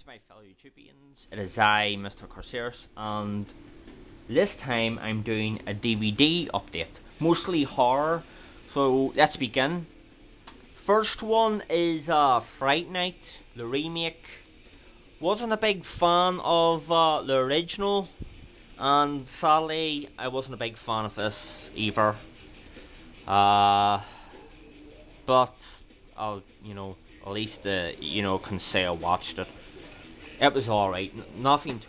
my fellow YouTubians. It is I, Mr. Corsairus, and this time I'm doing a DVD update. Mostly horror, so let's begin. First one is Fright Night, the remake. Wasn't a big fan of the original, and sadly I wasn't a big fan of this either. But I'll, at least can say I watched it. It was alright. Nothing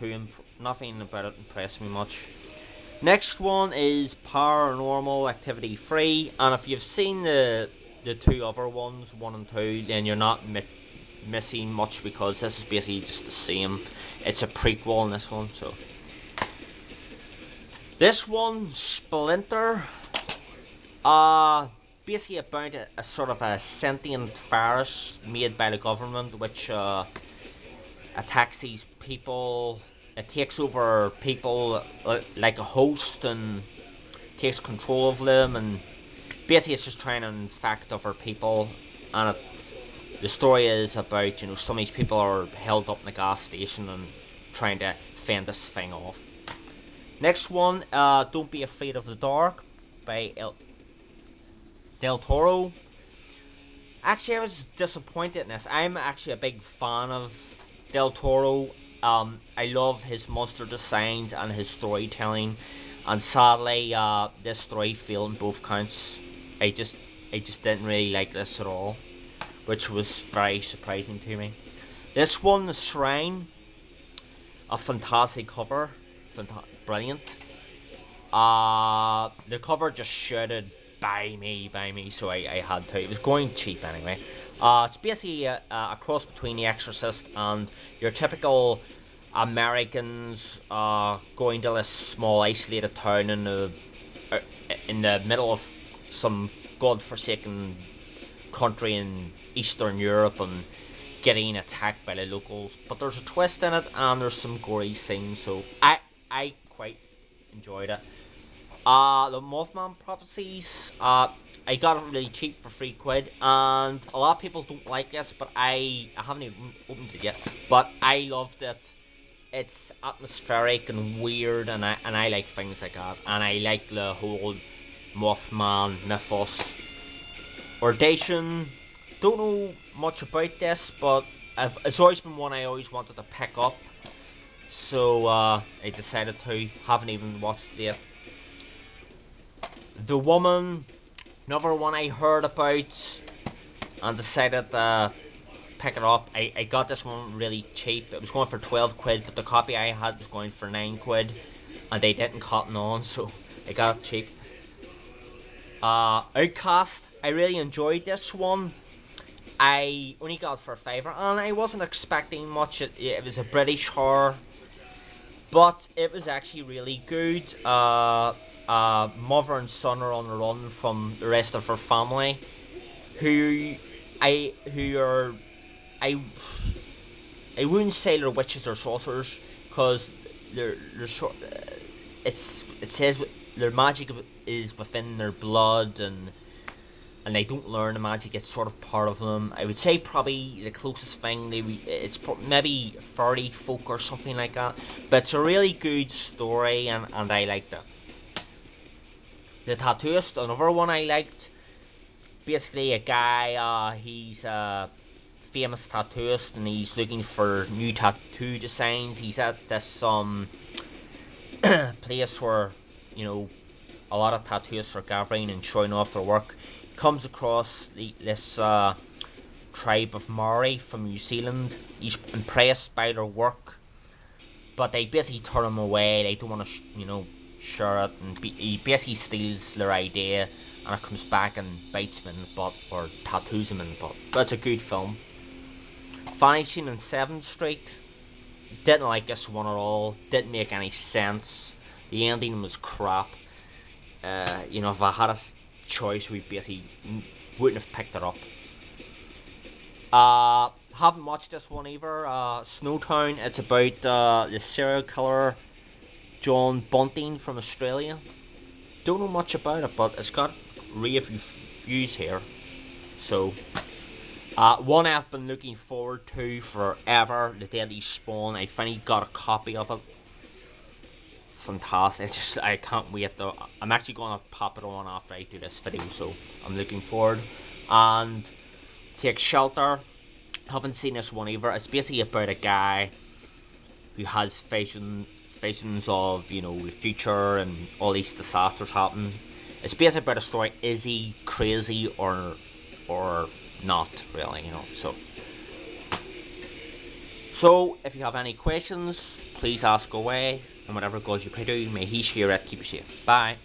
about it impressed me much. Next one is Paranormal Activity 3, and if you've seen the two other ones, 1 and 2, then you're not missing much because this is basically just the same. It's a prequel in this one, so. This one, Splinter, basically about a sort of a sentient virus made by the government, which attacks these people. It takes over people like a host and takes control of them, and basically it's just trying to infect other people. And the story is about some of these people are held up in a gas station and trying to fend this thing off. Next one, Don't Be Afraid of the Dark by Del Toro. Actually, I was disappointed in this. I'm actually a big fan of Del Toro. I love his monster designs and his storytelling, and sadly, this story failed in both counts. I just didn't really like this at all, which was very surprising to me. This one, The Shrine, a fantastic cover, brilliant. The cover just shouted buy me, so I had to. It was going cheap anyway. It's basically a cross between The Exorcist and your typical Americans going to this small isolated town in the middle of some godforsaken country in Eastern Europe and getting attacked by the locals. But there's a twist in it and there's some gory scenes, so I quite enjoyed it. The Mothman Prophecies, I got it really cheap for £3, and a lot of people don't like this, but I haven't even opened it yet, but I loved it. It's atmospheric and weird, and I like things like that, and I like the whole Mothman mythos. Ordation, don't know much about this, but it's always been one I always wanted to pick up, so I decided to. Haven't even watched it yet. The Woman, another one I heard about and decided to pick it up. I got this one really cheap. It was going for £12, but the copy I had was going for £9, and they didn't cotton on, so I got it cheap. Outcast, I really enjoyed this one. I only got it for £5, and I wasn't expecting much. It was a British horror, but it was actually really good. Mother and son are on the run from the rest of her family, who I wouldn't say they're witches or sorcerers, because it says their magic is within their blood, and they don't learn the magic. It's sort of part of them. I would say probably the closest thing it's maybe fairy folk or something like that. But it's a really good story, and I liked it. The Tattooist, another one I liked. Basically, a guy, he's a famous tattooist, and he's looking for new tattoo designs. He's at this place where a lot of tattooists are gathering and showing off their work. He comes across this tribe of Maori from New Zealand. He's impressed by their work, but they basically turn him away. They don't want to, share it, and he basically steals their idea, and it comes back and bites him in the butt, or tattoos him in the butt. That's a good film. Vanishing on 7th Street, didn't like this one at all. Didn't make any sense. The ending was crap. If I had a choice, we basically wouldn't have picked it up. Haven't watched this one either. Snowtown, it's about the serial killer John Bunting from Australia. Don't know much about it, but it's got rave reviews here. So, One I've been looking forward to forever, The Deadly Spawn. I finally got a copy of it. Fantastic. I can't wait though. I'm actually gonna pop it on after I do this video, so I'm looking forward. And Take Shelter. Haven't seen this one either. It's basically about a guy who has visions of, you know, the future and all these disasters happen. It's basically about a story. Is he crazy or not really, you know? So if you have any questions, please ask away, and whatever goes you pray to, may he share it. Keep it safe. Bye.